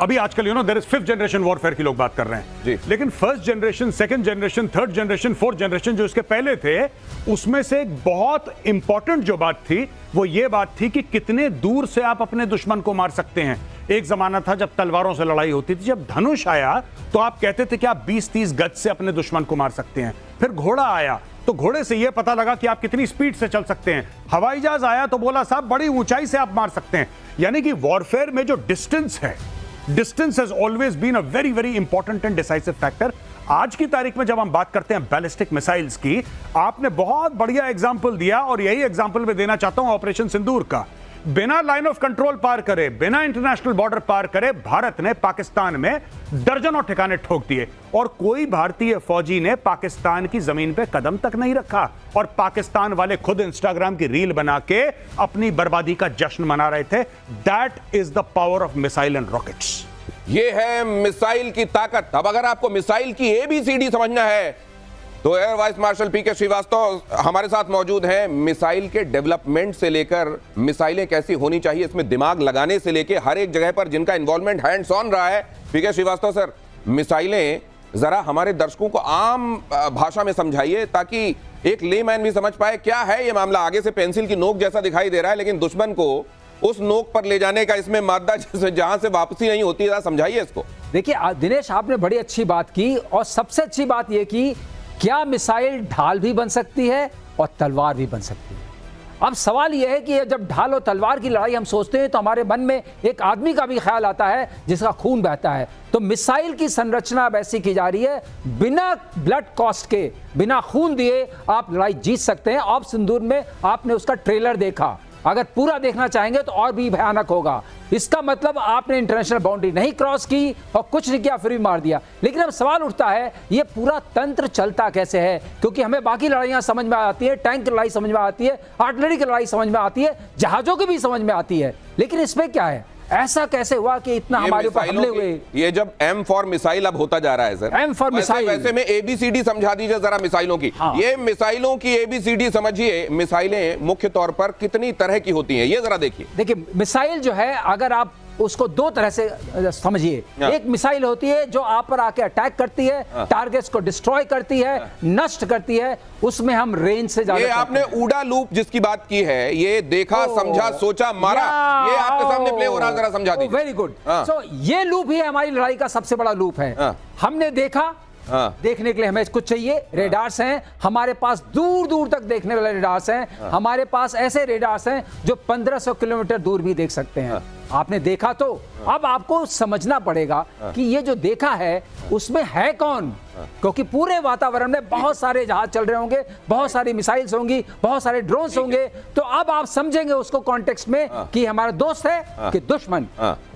अभी आजकल there is 5th generation warfare की लोग बात कर रहे हैं जी। लेकिन 1st generation, 2nd generation, 3rd generation, 4th generation जो इसके पहले थे, उसमें से एक बहुत इंपॉर्टेंट जो बात थी वो ये बात थी कि कितने दूर से आप अपने दुश्मन को मार सकते हैं। एक जमाना था जब तलवारों से लड़ाई होती थी, जब धनुष आया तो आप कहते थे कि आप 20-30 गज से अपने दुश्मन को मार सकते हैं। फिर घोड़ा आया तो घोड़े से यह पता लगा कि आप कितनी स्पीड से चल सकते हैं। हवाई जहाज आया तो बोला साहब बड़ी ऊंचाई से आप मार सकते हैं। यानी कि वॉरफेयर में जो डिस्टेंस है, distance has always been a very very important and decisive factor. आज की तारीख में जब हम बात करते हैं बैलिस्टिक मिसाइल्स की, आपने बहुत बढ़िया एग्जांपल दिया और यही एग्जांपल मैं देना चाहता हूं ऑपरेशन सिंदूर का। बिना लाइन ऑफ कंट्रोल पार करे, बिना इंटरनेशनल बॉर्डर पार करे, भारत ने पाकिस्तान में दर्जनों ठिकाने ठोक दिए और कोई भारतीय फौजी ने पाकिस्तान की जमीन पे कदम तक नहीं रखा। और पाकिस्तान वाले खुद इंस्टाग्राम की रील बना के अपनी बर्बादी का जश्न मना रहे थे। That is the power of missile and rockets. ये है मिसाइल की ताकत। अब अगर आपको मिसाइल की ABCD समझना है तो एयर वाइस मार्शल पीके श्रीवास्तव हमारे साथ मौजूद हैं। मिसाइल के डेवलपमेंट से लेकर मिसाइलें कैसी होनी चाहिए, इसमें दिमाग लगाने से लेकर हर एक जगह पर जिनका इन्वॉल्वमेंट हैंड्स ऑन रहा है। पीके श्रीवास्तव सर, मिसाइलें जरा हमारे दर्शकों को आम भाषा में समझाइए ताकि एक लेमैन भी समझ पाए क्या है ये मामला। आगे से पेंसिल की नोक जैसा दिखाई दे रहा है लेकिन दुश्मन को उस नोक पर ले जाने का इसमें मादा जहां से वापसी नहीं होती है, समझाइए इसको। देखिए दिनेश, आपने बड़ी अच्छी बात की और सबसे अच्छी बात यह की क्या मिसाइल ढाल भी बन सकती है और तलवार भी बन सकती है। अब सवाल यह है कि जब ढाल और तलवार की लड़ाई हम सोचते हैं तो हमारे मन में एक आदमी का भी ख्याल आता है जिसका खून बहता है। तो मिसाइल की संरचना अब ऐसी की जा रही है, बिना ब्लड कॉस्ट के, बिना खून दिए आप लड़ाई जीत सकते हैं। ऑप सिंदूर में आपने उसका ट्रेलर देखा, अगर पूरा देखना चाहेंगे तो और भी भयानक होगा। इसका मतलब आपने इंटरनेशनल बाउंड्री नहीं क्रॉस की और कुछ नहीं किया फिर भी मार दिया। लेकिन अब सवाल उठता है ये पूरा तंत्र चलता कैसे है, क्योंकि हमें बाकी लड़ाइयां समझ में आती है, टैंक की लड़ाई समझ में आती है, आर्टिलरी की लड़ाई समझ में आती है, जहाजों की भी समझ में आती है, लेकिन इसमें क्या है, ऐसा कैसे हुआ कि इतना हमारे ऊपर हमले हुए। ये जब M फॉर मिसाइल अब होता जा रहा है सर, M फॉर मिसाइल, वैसे में ABCD समझा दीजिए जरा मिसाइलों की। हाँ। ये मिसाइलों की ABCD समझिए। मिसाइलें मुख्य तौर पर कितनी तरह की होती हैं ये जरा देखिए। देखिए मिसाइल जो है अगर आप उसको दो तरह से समझिए। एक मिसाइल होती है जो आप पर आके अटैक करती है, टारगेट्स को डिस्ट्रॉय करती है, नष्ट करती है, उसमें हम रेंज से ज्यादा। ये आपने उड़ा लूप जिसकी बात की है, ये देखा समझा सोचा मारा, ये आपके सामने प्ले हो रहा, जरा समझा दीजिए। Very good. सो ये लूप ही हमारी लड़ाई का सबसे बड़ा लूप है। हमने देखा, देखने के लिए हमें कुछ चाहिए, रेडार्स हैं हमारे पास, दूर दूर तक देखने वाले रेडार्स हैं हमारे पास। ऐसे रेडार्स हैं जो 1500 किलोमीटर दूर भी देख सकते हैं। आपने देखा तो अब आपको समझना पड़ेगा कि ये जो देखा है उसमें है कौन, क्योंकि पूरे वातावरण में बहुत सारे जहाज चल रहे होंगे, बहुत सारी मिसाइल्स होंगी, बहुत सारे ड्रोन्स होंगे। तो अब आप समझेंगे उसको कॉन्टेक्स्ट में कि हमारा दोस्त है कि दुश्मन।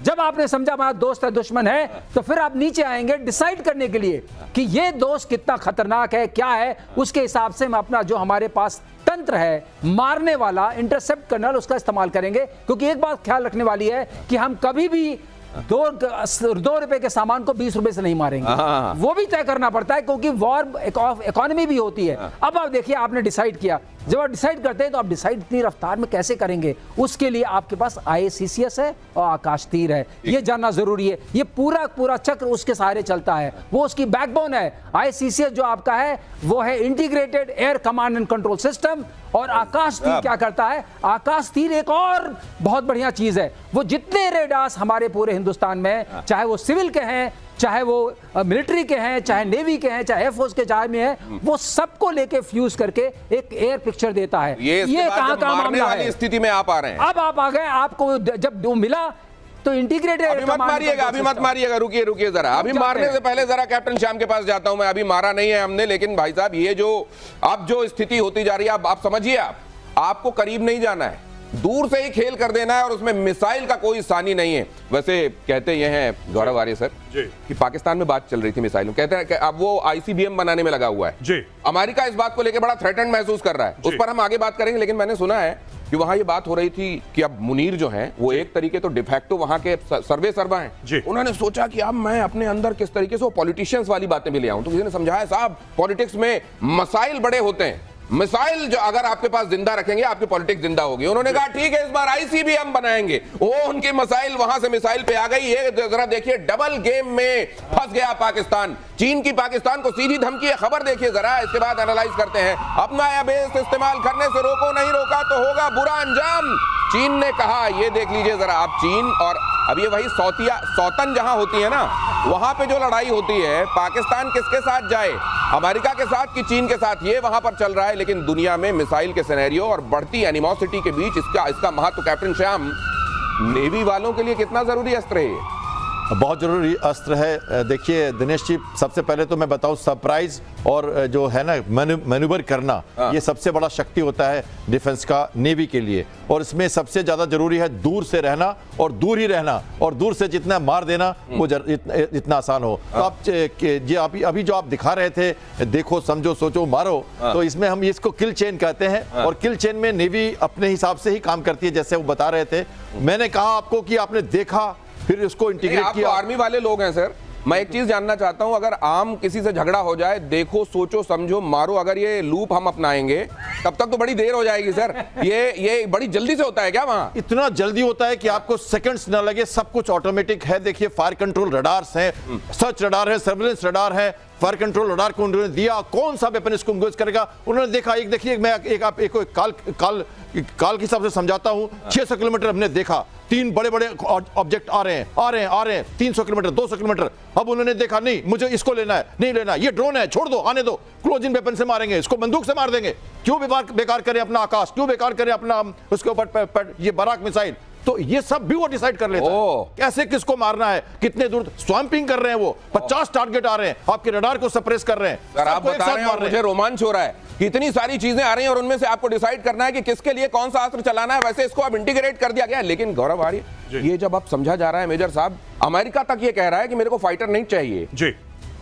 जब आपने समझा हमारा दोस्त है दुश्मन है, तो फिर आप नीचे आएंगे डिसाइड करने के लिए कि ये दोस्त कितना खतरनाक है, क्या है। उसके हिसाब से हम अपना जो हमारे पास तंत्र है मारने वाला, इंटरसेप्ट करने वाला, उसका इस्तेमाल करेंगे। क्योंकि एक बात ख्याल रखने वाली है कि हम कभी भी 2 रुपए के सामान को 20 रुपए से नहीं मारेंगे, वो भी तय करना पड़ता है क्योंकि वॉर इकोनॉमी भी होती है। अब आप देखिए, आपने डिसाइड किया, जब आप डिसाइड करते हैं तो आप डिसाइड इतनी रफ्तार में कैसे करेंगे, उसके लिए आपके पास IACCS है और आकाश तीर है, ये जानना जरूरी है। ये पूरा चक्र उसके सहारे चलता है, वो उसकी बैकबोन है। IACCS जो आपका है वो है integrated air command and control system, और आकाश तीर क्या करता है, आकाश तीर एक और बहुत बढ़िया चीज है। वो जितने रेडार्स हमारे पूरे हिंदुस्तान में, चाहे वो सिविल के हैं, चाहे वो मिलिट्री के हैं, चाहे नेवी के हैं, चाहे एयरफोर्स के, चाहे में है, वो सबको लेके फ्यूज करके एक एयर पिक्चर देता है। ये कहां मामला है, स्थिति में आप आ रहे हैं। अब आप आ गए, आपको जब मिला तो इंटीग्रेटेड। अभी मत मारिएगा, रुकिए जरा। अभी मारने से पहले जरा कैप्टन श्याम के पास जाता हूं मैं। अभी मारा नहीं है हमने, लेकिन भाई साहब ये जो अब जो स्थिति होती जा रही है, आप समझिए, आपको करीब नहीं जाना है, दूर से ही खेल कर देना है, और उसमें मिसाइल का कोई सानी नहीं है। वैसे कहते ये हैं गौरव आर्य सर कि पाकिस्तान में बात चल रही थी मिसाइलों, कहते हैं कि अब वो ICBM बनाने में लगा हुआ है जी। अमेरिका इस बात को लेकर बड़ा थ्रेटन महसूस कर रहा है, उस पर हम आगे बात करेंगे। लेकिन मैंने सुना है कि वहां ये बात हो रही थी कि अब मुनीर जो हैं वो एक तरीके तो डिफैक्टो वहां के सर्वे सर्वा हैं। उन्होंने सोचा कि अब मैं अपने अंदर किस तरीके से वो पॉलिटिशियंस वाली बातें भी ले आऊं। तो किसी ने समझाया साहब पॉलिटिक्स में मसाइल बड़े होते हैं, मिसाइल जो अगर आपके पास जिंदा रखेंगे आपकी पॉलिटिक्स जिंदा होगी। उन्होंने कहा ठीक है इस बार आईसीबीएम बनाएंगे, वो उनकी मिसाइल वहां से मिसाइल पे आ गई। ये जरा देखिए डबल गेम में फंस गया पाकिस्तान। चीन की पाकिस्तान को सीधी धमकी है, खबर देखिए जरा, इसके बाद एनालाइज करते हैं। अपना एयरबेस इस्तेमाल करने से रोको, नहीं रोका तो होगा बुरा अंजाम, चीन ने कहा। ये देख लीजिए जरा आप, चीन और अब ये वही सौतन जहां होती है ना, वहां पे जो लड़ाई होती है, पाकिस्तान किसके साथ जाए, अमेरिका के साथ कि चीन के साथ, ये वहां पर चल रहा है। लेकिन दुनिया में मिसाइल के सिनेरियो और बढ़ती एनिमोसिटी के बीच इसका महत्व, कैप्टन श्याम, नेवी वालों के लिए कितना जरूरी अस्त्र है ये? बहुत जरूरी अस्त्र है। देखिए दिनेश जी, सबसे पहले तो मैं बताऊं, सरप्राइज और जो है ना मैन्यूवर करना, ये सबसे बड़ा शक्ति होता है डिफेंस का नेवी के लिए। और इसमें सबसे ज्यादा जरूरी है दूर से रहना और दूर ही रहना, और दूर से जितना मार देना वो इतना आसान हो। तो आप अभी जो आप दिखा रहे थे, देखो समझो सोचो मारो, तो इसमें हम इसको किल चेन कहते हैं। और किल चेन में नेवी अपने हिसाब से ही काम करती है, जैसे वो बता रहे थे। मैंने कहा आपको कि आपने देखा, फिर उसको इंटीग्रेट किया। आप आर्मी वाले लोग हैं सर, मैं एक चीज जानना चाहता हूं, अगर आम किसी से झगड़ा हो जाए, देखो सोचो समझो मारो, अगर ये लूप हम अपनाएंगे तब तक तो बड़ी देर हो जाएगी सर। ये बड़ी जल्दी से होता है क्या वहां? इतना जल्दी होता है कि आपको सेकंड्स ना लगे, सब कुछ ऑटोमेटिक है। देखिए फायर कंट्रोल रडार्स हैं, सर्च रडार है, सर्विलेंस रडार है। फायर कंट्रोल रडार को उन्होंने दिया, कौन सा वेपन इसको यूज करेगा उन्होंने देखा। एक देखिए, मैं एक काल के हिसाब से समझाता हूं। 600 किलोमीटर हमने देखा, 3 बड़े बड़े ऑब्जेक्ट आ रहे हैं 300 किलोमीटर, 200 किलोमीटर। अब उन्होंने देखा नहीं मुझे इसको लेना है, नहीं लेना, ये ड्रोन है, छोड़ दो, आने दो, क्लोज इन वेपन से मारेंगे, इसको बंदूक से मार देंगे। क्यों बेकार करें अपना आकाश, क्यों बेकार करें अपना उसके ऊपर ये बराक मिसाइल। तो ये सब भी वो डिसाइड कर लेता है, कैसे किसको मारना है, कितने दूर। स्वैम्पिंग कर रहे हैं वो, 50 टारगेट आ रहे हैं, आपके रडार को सप्रेस कर रहे हैं। सर आप बता रहे हैं और मुझे रोमांच हो रहा है कि इतनी सारी चीजें आ रही हैं और उनमें से आपको डिसाइड करना है कि किसके लिए कौन सा अस्त्र चलाना है। वैसे इसको अब इंटीग्रेट कर दिया गया है। लेकिन गौरव आर्य, ये जब अब समझा जा रहा है मेजर साहब, अमेरिका तक ये कह रहा है कि मेरे को फाइटर नहीं चाहिए जी,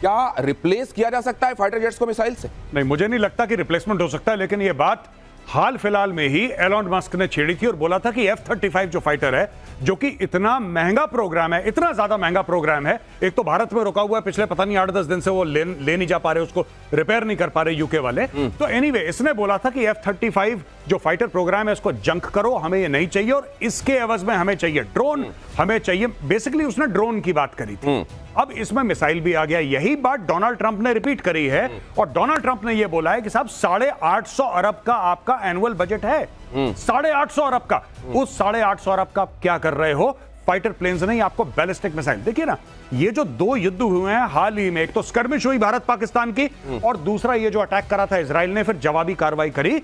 क्या रिप्लेस किया जा सकता है फाइटर जेट्स को मिसाइल से? नहीं, मुझे नहीं लगता कि रिप्लेसमेंट हो सकता है। लेकिन ये बात हाल फिलहाल में ही एलोन मस्क ने छेड़ी थी और बोला था कि F-35 जो फाइटर है, जो कि इतना महंगा प्रोग्राम है, इतना ज्यादा महंगा प्रोग्राम है, एक तो भारत में रुका हुआ है पिछले पता नहीं 8-10 दिन से, वो ले नहीं जा पा रहे, उसको रिपेयर नहीं कर पा रहे यूके वाले। तो एनीवे, इसने बोला था कि F-35 जो फाइटर प्रोग्राम है इसको जंक करो, हमें ये नहीं चाहिए और इसके एवज में हमें चाहिए ड्रोन, हमें चाहिए। बेसिकली उसने ड्रोन की बात करी थी। अब इसमें मिसाइल भी आ गया। यही बात डोनाल्ड ट्रंप ने रिपीट करी है और डोनाल्ड ट्रंप ने यह बोला है कि साहब 850 अरब का आपका एनुअल बजट है, 850 अरब का। उस 850 अरब का क्या कर रहे हो? फाइटर प्लेन्स नहीं, आपको बैलिस्टिक मिसाइल। देखिए ना, ये जो 2 युद्ध हुए हैं हाल ही में, एक तो स्कर्मिश हुई भारत पाकिस्तान की और दूसरा ये जो अटैक करा था इजराइल ने, फिर जवाबी कार्रवाई करी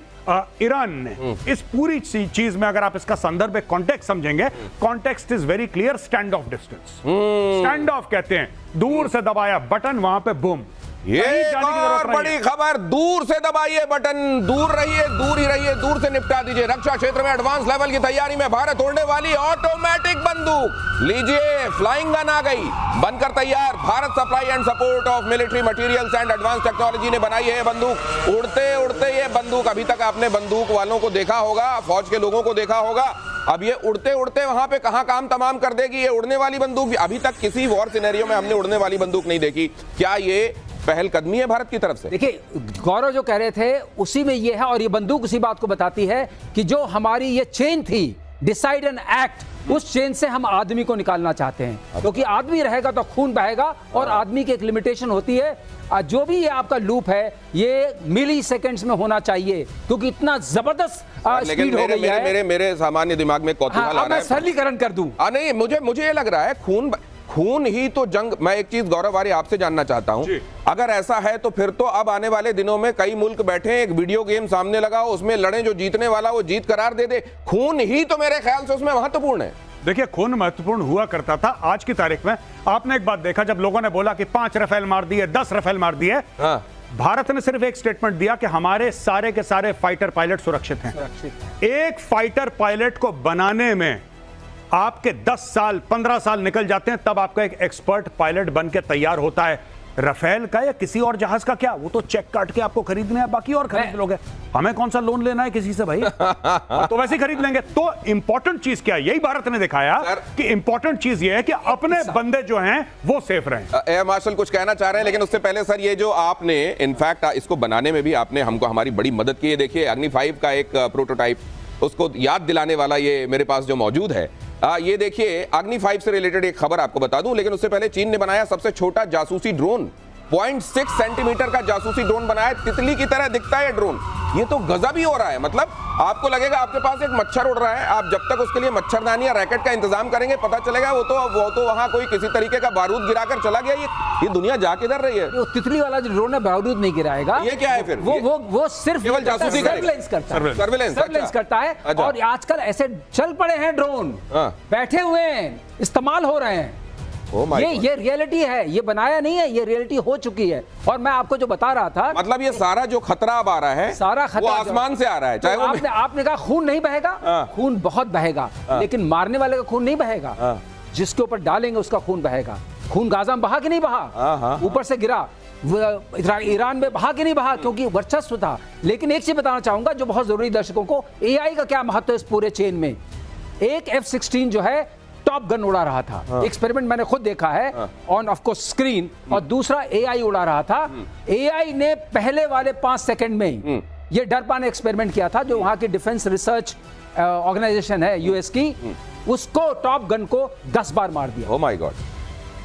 ईरान ने। इस पूरी चीज में अगर आप इसका संदर्भ में कॉन्टेक्स्ट समझेंगे, context is very clear. Stand of distance, stand of कहते हैं, दूर से दबाया बटन, वहां पे बूम। ये और बड़ी खबर, दूर से दबाइए बटन, दूर रहिए, दूर ही रहिए, दूर से निपटा दीजिए। रक्षा क्षेत्र में एडवांस लेवल की तैयारी में भारत उड़ने वाली ऑटोमेटिक बंदूक, लीजिए फ्लाइंग गन आ गई, बनकर तैयार। Bharat supply and support of military materials and advance technology ने बनाई है ये बंदूक। उड़ते उड़ते ये बंदूक, अभी तक आपने बंदूक वालों को देखा होगा, फौज के लोगों को देखा होगा, अब ये उड़ते उड़ते वहां पे कहां काम तमाम कर देगी ये उड़ने वाली बंदूक। अभी तक किसी वॉर सिनेरियो में हमने उड़ने वाली बंदूक नहीं देखी। क्या ये पहल कदमी है भारत की तरफ से? देखिए, गौरव जो कह रहे थे उसी में ये है, और ये बंदूक उसी बात को बताती है कि जो हमारी ये चेन थी, डिसाइड एंड एक्ट, उस चेन से हम आदमी को निकालना चाहते हैं। क्योंकि आदमी रहेगा तो खून बहेगा और आदमी की एक लिमिटेशन होती है। जो भी ये आपका लूप है ये मिली सेकेंड्स में होना चाहिए, क्योंकि इतना जबरदस्त स्पीड हो गई है। मेरे सामान्य दिमाग में कौतूहल आ रहा है। मैं सरलीकरण कर दूं। नहीं, मुझे ये लग रहा है खून ही तो जंग। मैं एक चीज गौरव आर्य आपसे जानना चाहता हूं, अगर ऐसा है तो फिर तो अब आने वाले दिनों में कई मुल्क बैठे, एक वीडियो गेम सामने लगा हो, उसमें लड़े, जो जीतने वाला वो जीत करार दे दे। खून ही तो मेरे ख्याल से उसमें महत्वपूर्ण है। देखिए, खून महत्वपूर्ण हुआ करता था। आज की तारीख में आपने एक बात देखा, जब लोगों ने बोला कि 5 राफेल मार दिए, 10 राफेल मार दिए, भारत ने सिर्फ एक स्टेटमेंट दिया कि हमारे सारे के सारे फाइटर पायलट सुरक्षित हैं। एक फाइटर पायलट को बनाने में आपके 10 साल 15 साल निकल जाते हैं, तब आपका एक एक्सपर्ट पायलट बन के तैयार होता है। राफेल का या किसी और जहाज का क्या, वो तो चेक काट के आपको खरीदने हैं, बाकी और खरीद लोगे। हमें कौन सा लोन लेना है किसी से भाई, तो वैसे ही खरीद लेंगे। तो इंपॉर्टेंट चीज क्या है, यही भारत ने दिखाया कि इंपॉर्टेंट चीज ये है कि अपने बंदे जो हैं वो सेफ रहें। एयर मार्शल कुछ कहना चाह रहे हैं, लेकिन उससे पहले सर ये जो आपने इनफैक्ट इसको बनाने में भी आपने हमको हमारी बड़ी मदद की है। देखिए अग्नि 5 का एक प्रोटोटाइप, उसको याद दिलाने वाला ये मेरे पास जो मौजूद है, ये देखिए अग्नि 5 से रिलेटेड एक खबर आपको बता दूं, लेकिन उससे पहले चीन ने बनाया सबसे छोटा जासूसी ड्रोन, 0.6 सेंटीमीटर का जासूसी ड्रोन बनाया, तितली की तरह दिखता है ये ड्रोन। ये तो गजब ही हो रहा है, मतलब आपको लगेगा आपके पास एक मच्छर उड़ रहा है, आप जब तक उसके लिए मच्छरदानी या रैकेट का इंतजाम करेंगे पता चलेगा वो तो वहां कोई किसी तरीके का बारूद गिराकर चला गया। ये दुनिया जा किधर रही है? वो तितली वाला जो ड्रोन है बारूद नहीं गिराएगा। ये क्या है फिर? वो सिर्फ केवल जासूसी करेगा। सर्विलेंस करता है, सर्विलेंस सर्विलेंस करता है। अच्छा। और आजकल ऐसे चल पड़े हैं ड्रोन, बैठे हुए हैं, इस्तेमाल हो रहे हैं। ये रियलिटी है, ये बनाया नहीं है, ये रियलिटी हो चुकी है। और मैं आपको जो बता रहा था, मतलब ये सारा जो खतरा अब आ रहा है, सारा खतरा वो आसमान से आ रहा है। चाहे तो वो आपने कहा खून नहीं बहेगा, खून बहुत बहेगा, लेकिन मारने वाले का खून नहीं बहेगा, जिसके ऊपर डालेंगे उसका खून बहेगा। खून गाजा में बहा कि नहीं बहा, ऊपर से गिरा, ईरान में बहा कि नहीं बहा, क्योंकि वर्चस्व था। लेकिन एक चीज बताना चाहूंगा जो बहुत जरूरी दर्शकों को, एआई का क्या महत्व है इस पूरे चेन में। एक F-16 जो है टॉप गन उड़ा रहा था, एक्सपेरिमेंट मैंने खुद देखा है ऑन ऑफ कोर्स स्क्रीन, और दूसरा एआई उड़ा रहा था। एआई ने पहले वाले 5 सेकंड में ही ये डरपा ने एक्सपेरिमेंट किया था, जो वहां की डिफेंस रिसर्च ऑर्गेनाइजेशन है यूएस की, उसको टॉप गन को 10 बार मार दिया। Oh my God.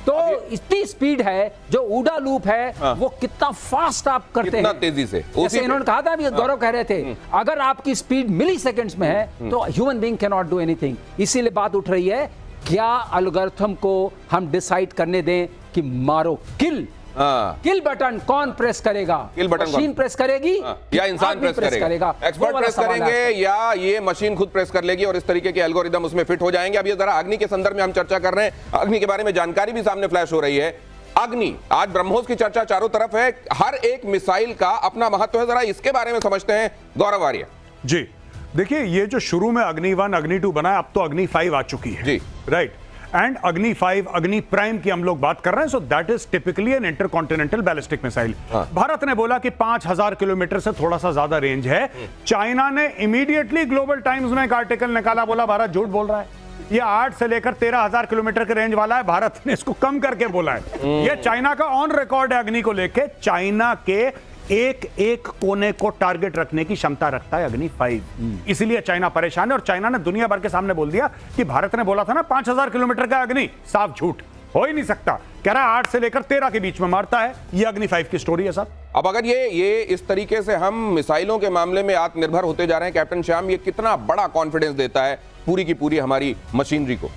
तो इतनी स्पीड है, जो ऊडा लूप है वो कितना फास्ट आप करते हैं, तेजी से। जैसे इन्होंने कहा था, अभी गौरव कह रहे थे, अगर आपकी स्पीड मिली सेकेंड्स में है तो human being can not do anything. इसीलिए बात उठ रही है, क्या एल्गोरिथम को हम डिसाइड करने दें कि मारो, किल बटन कौन प्रेस करेगा? किल बटन मशीन प्रेस करेगी या इंसान प्रेस करेगा? एक्सपर्ट प्रेस करेंगे या ये मशीन खुद प्रेस कर लेगी और इस तरीके के एल्गोरिदम उसमें फिट हो जाएंगे। अब ये जरा अग्नि के संदर्भ में हम चर्चा कर रहे हैं, अग्नि के बारे में जानकारी भी सामने फ्लैश हो रही है। अग्नि, आज ब्रह्मोस की चर्चा चारों तरफ है, हर एक मिसाइल का अपना महत्व है, जरा इसके बारे में समझते हैं गौरव आर्य जी। देखिए, ये जो शुरू में अग्नि 1 अग्नि 2 बना, अब तो अग्नि 5 आ चुकी है जी, राइट। एंड अग्नि 5 अग्नि प्राइम की हम लोग बात कर रहे हैं। So that is typically an intercontinental ballistic missile. Bharat ने बोला कि 5000 किलोमीटर से थोड़ा सा ज्यादा रेंज है। चाइना ने इमीडिएटली ग्लोबल टाइम्स में एक आर्टिकल निकाला, बोला भारत झूठ बोल रहा है, ये 8 से लेकर 13,000 किलोमीटर के रेंज वाला है, भारत ने इसको कम करके बोला है। ये चाइना का ऑन रिकॉर्ड है अग्नि को लेके। चाइना के एक कोने को टारगेट रखने की क्षमता रखता है अग्नि 5, इसलिए चाइना परेशान है। और चाइना ने दुनिया भर के सामने बोल दिया कि भारत ने बोला था ना 5000 किलोमीटर का अग्नि, साफ झूठ, हो ही नहीं सकता। कह रहा है 8 से लेकर 13 के बीच में मारता है। ये अग्नि 5 की स्टोरी है साहब। अब अगर ये इस तरीके से हम मिसाइलों के मामले में आत्मनिर्भर होते जा रहे हैं, कैप्टन श्याम, ये कितना बड़ा कॉन्फिडेंस देता है पूरी की पूरी हमारी मशीनरी को?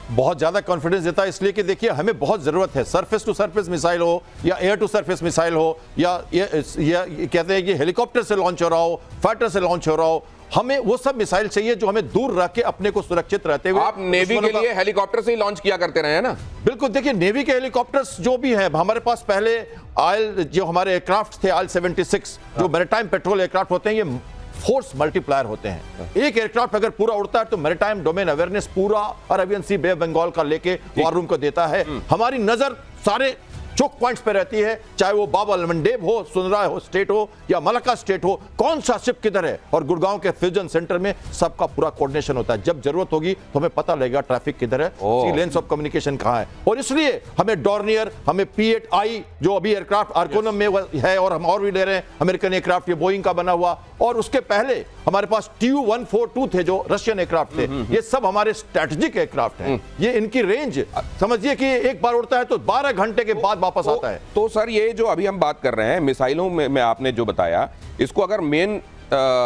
बहुत ज्यादा कॉन्फिडेंस देता है, इसलिए कि देखिए हमें बहुत जरूरत है, सरफेस टू सरफेस मिसाइल हो या एयर टू सरफेस मिसाइल हो या कहते हैं कि हेलीकॉप्टर से लॉन्च हो रहा हो, फाइटर से लॉन्च हो रहा हो, हमें वो सब मिसाइल चाहिए जो हमें दूर रख के अपने को सुरक्षित रहते हुए। आप नेवी के लिए हेलीकॉप्टर से ही लॉन्च किया करते रहे हैं ना? बिल्कुल, देखिए नेवी के हेलीकॉप्टर्स जो भी हैं, हमारे पास पहले जो हमारे एयरक्राफ्ट थे IL-76 जो मैरीटाइम पेट्रोल एयरक्राफ्ट होते हैं, ये फोर्स मल्टीप्लायर होते हैं। एक एयरक्राफ्ट अगर पूरा उड़ता है तो मैरीटाइम डोमेन अवेयरनेस पूरा Arabian Sea, Bay of Bengal का लेके वॉर रूम को देता है। हमारी नजर सारे चोक पॉइंट्स पे रहती है, चाहे वो बाबा अलमंडेब हो, सुनराय हो स्टेट हो या मलक्का स्टेट हो, कौन सा शिप किधर है, और गुड़गांव के फ्यूजन सेंटर में सबका पूरा कोऑर्डिनेशन होता है। जब जरूरत होगी तो हमें पता लगेगा ट्रैफिक किधर है, सी लेंस ऑफ कम्युनिकेशन कहां है। और इसलिए हमें डॉर्नियर, हमें P-8I जो अभी एयरक्राफ्ट आर्कोनम में है, और हम और भी ले रहे हैं अमेरिकन एयरक्राफ्ट, ये बोइंग का बना हुआ, और उसके पहले हमारे पास Tu-142 थे जो रशियन एयरक्राफ्ट थे। ये सब हमारे स्ट्रेटेजिक एयरक्राफ्ट हैं। ये इनकी रेंज समझिए कि एक बार उड़ता है तो 12 घंटे के बाद वापस आता है। तो सर, ये जो अभी हम बात कर रहे हैं मिसाइलों में आपने जो बताया, इसको अगर मेन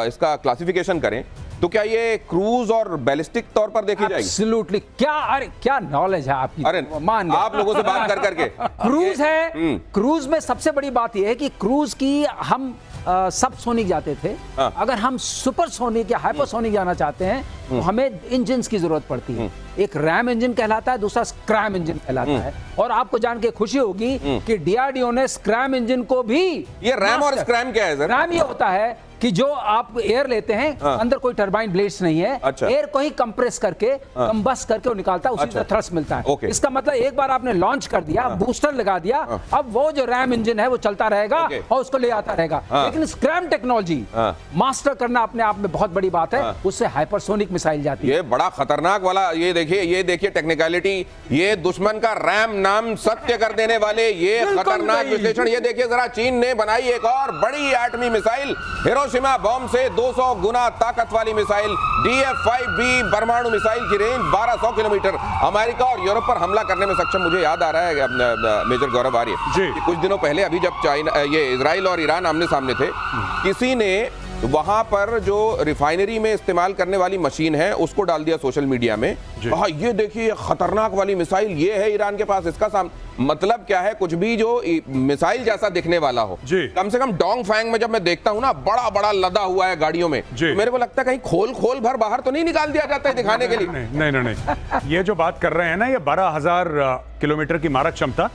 इसका क्लासिफिकेशन करें तो क्या ये क्रूज और बैलिस्टिक तौर पर देखी जाएगी? एब्सोल्युटली। क्या नॉलेज है आपकी, अरे मान आप लोगों से बात कर करके। क्रूज है, क्रूज में सबसे बड़ी बात यह है कि क्रूज की हम सब सोनिक जाते थे, अगर हम सुपर सोनिक या हाइपरसोनिक जाना चाहते हैं तो हमें इंजन की जरूरत पड़ती है। एक रैम इंजन कहलाता है, दूसरा स्क्रैम इंजन कहलाता है। और आपको जान के खुशी होगी कि DRDO ने स्क्रैम इंजन को भी। ये रैम और स्क्रैम क्या है सर? रैम ये होता है कि जो आप एयर लेते हैं अंदर कोई टरबाइन ब्लेड्स नहीं है, अच्छा। एयर को ही कंप्रेस करके कंबस्ट करके वो निकालता है, उसी अच्छा। से थ्रस्ट मिलता है। ओके। इसका मतलब एक बार आपने लॉन्च कर दिया, बूस्टर लगा दिया, अब वो जो रैम इंजन है वो चलता रहेगा ओके। और उसको ले आता रहेगा। लेकिन स्क्रैम टेक्नोलॉजी मास्टर करना अपने आप में बहुत बड़ी बात है, उससे हाइपरसोनिक मिसाइल जाती है। ये बड़ा खतरनाक वाला, ये देखिए टेक्निकलिटी, ये दुश्मन का रैम नाम सत्य कर देने वाले ये बिल्कुल खतरनाक भाई। विश्लेषण। ये देखिए जरा, चीन ने बनाई एक और बड़ी एटमी मिसाइल, हिरोशिमा बॉम्ब से 200 गुना ताकत वाली मिसाइल DF-5B परमाणु मिसाइल की रेंज 1200 किलोमीटर, अमेरिका और यूरोप पर हमला करने में सक्षम। मुझे याद आ रहा है मेजर गौरव आर्य जी। कि कुछ दिनों पहले अभी जब चाइना, ये इजराइल और ईरान आमने सामने थे, किसी ने वहां पर जो रिफाइनरी में इस्तेमाल करने वाली मशीन है उसको डाल दिया सोशल मीडिया में, कहा ये देखिए खतरनाक वाली मिसाइल ये है ईरान के पास, इसका मतलब क्या है, कुछ भी जो मिसाइल जैसा दिखने वाला हो, कम से कम डोंग फैंग में जब मैं देखता हूं ना, बड़ा बड़ा लदा हुआ है गाड़ियों में, तो मेरे को लगता है कहीं खोल भर बाहर तो नहीं निकाल दिया जाता है दिखाने के लिए। नहीं, ये जो बात कर रहे हैं ना, ये 12,000 किलोमीटर की मारक क्षमता,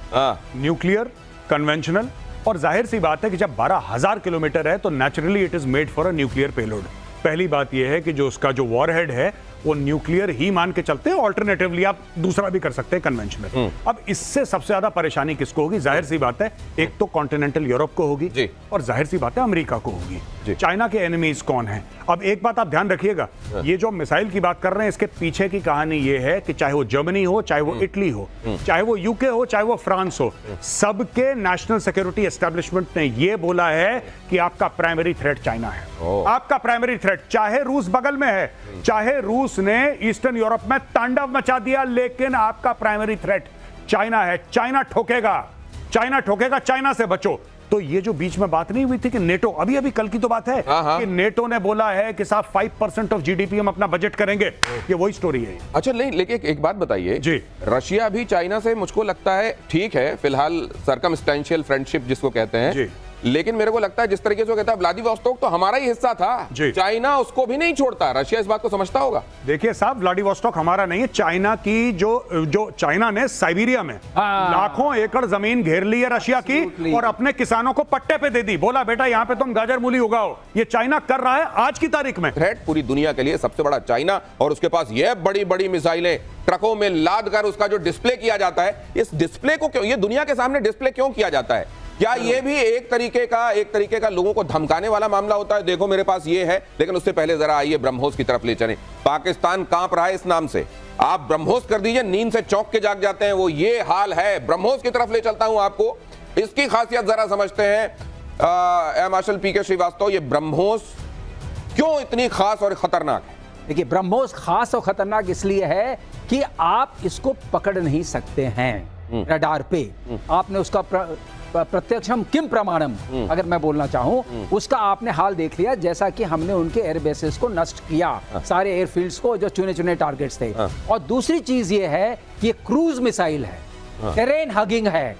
न्यूक्लियर, कन्वेंशनल, और जाहिर सी बात है कि जब 12,000 किलोमीटर है तो naturally it is made for a nuclear payload. पहली बात यह है कि जो उसका जो वॉरहेड है वो न्यूक्लियर ही मान के चलते हैं, ऑल्टरनेटिवली आप दूसरा भी कर सकते हैं, कन्वेंशनल। अब इससे सबसे ज्यादा परेशानी किसको होगी? जाहिर सी बात है, एक तो कॉन्टिनेंटल यूरोप को होगी और जाहिर सी बात है अमेरिका को होगी। चाइना के एनिमीज कौन हैं? अब एक बात आप ध्यान रखिएगा, ये जो मिसाइल की बात कर रहे हैं इसके पीछे की कहानी ये है कि चाहे वो जर्मनी हो, चाहे वो इटली हो, चाहे वो यूके हो, चाहे वो फ्रांस हो, सबके नेशनल सिक्योरिटी एस्टेब्लिशमेंट ने ये बोला है कि आपका प्राइमरी थ्रेट चाइना है। आपका प्राइमरी थ्रेट, चाहे रूस बगल में है, चाहे रूस ने ईस्टर्न यूरोप में तांडव मचा दिया, लेकिन आपका प्राइमरी थ्रेट चाइना है। चाइना ठोकेगा, चाइना से बचो। तो ये जो बीच में बात नहीं हुई थी कि नेटो, अभी कल की तो बात है कि नेटो ने बोला है कि साहब 5% ऑफ जीडीपी हम अपना बजट करेंगे, ये वही स्टोरी है। अच्छा, नहीं, लेकिन एक बात बताइए जी, रशिया भी चाइना से मुझको लगता है ठीक है, फिलहाल सर्कमस्टेंशियल फ्रेंडशिप जिसको कहते हैं जी, लेकिन मेरे को लगता है जिस तरीके से वो कहता है व्लादिवोस्तोक तो हमारा ही हिस्सा था, चाइना उसको भी नहीं छोड़ता। रशिया इस बात को समझता होगा। देखिए साहब, व्लादिवोस्तोक हमारा नहीं है, चाइना की जो चाइना ने साइबेरिया में लाखों एकड़ जमीन घेर ली है रशिया की, और अपने किसानों को पट्टे पे दे दी, बोला बेटा यहाँ पे तुम गाजर मूली उगाओ। ये चाइना कर रहा है आज की तारीख में। थ्रेट पूरी दुनिया के लिए सबसे बड़ा चाइना, और उसके पास ये बड़ी बड़ी मिसाइलें ट्रकों में लाद कर उसका जो डिस्प्ले किया जाता है, इस डिस्प्ले को क्यों, ये दुनिया के सामने डिस्प्ले क्यों किया जाता है? क्या ये भी एक तरीके का लोगों को धमकाने वाला मामला होता है? देखो मेरे पास ये है, लेकिन उससे पहले जरा आइए ब्रह्मोस की तरफ ले चलें। पाकिस्तान कांप रहा है इस नाम से, आप ब्रह्मोस कर दीजिए, नींद से चौंक के जाग जाते हैं, वो ये हाल है। ब्रह्मोस की तरफ ले चलता हूं आपको, इसकी खासियत जरा समझते हैं। मार्शल पीके श्रीवास्तव, ये ब्रह्मोस क्यों इतनी खास और खतरनाक है? देखिए, ब्रह्मोस खास और खतरनाक इसलिए है कि आप इसको पकड़ नहीं सकते हैं रडार पे। आपने उसका प्रत्यक्षम किम प्रमाणम अगर मैं बोलना चाहूं, उसका आपने हाल देख लिया, जैसा कि हमने उनके एयर बेसेस को नष्ट किया, सारे एयरफील्ड्स को, जो चुने टारगेट्स थे। और दूसरी चीज ये है कि ये क्रूज मिसाइल है, टेरेन हगिंग है,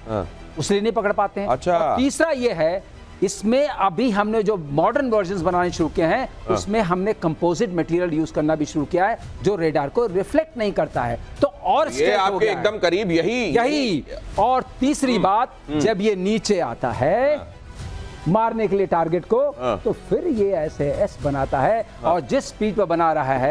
उसलिए नहीं पकड़ पाते हैं। अच्छा। और तीसरा ये है, इसमें अभी हमने जो मॉडर्न वर्जन्स बनाने शुरू किए हैं, उसमें हमने कंपोजिट मटेरियल यूज करना भी शुरू किया है, जो रेडार को रिफ्लेक्ट नहीं करता है। तो और ये आपके एकदम करीब यही। और तीसरी बात, जब ये नीचे आता है मारने के लिए टारगेट को, तो फिर ये ऐसे एस बनाता है, और जिस स्पीड पर बना रहा है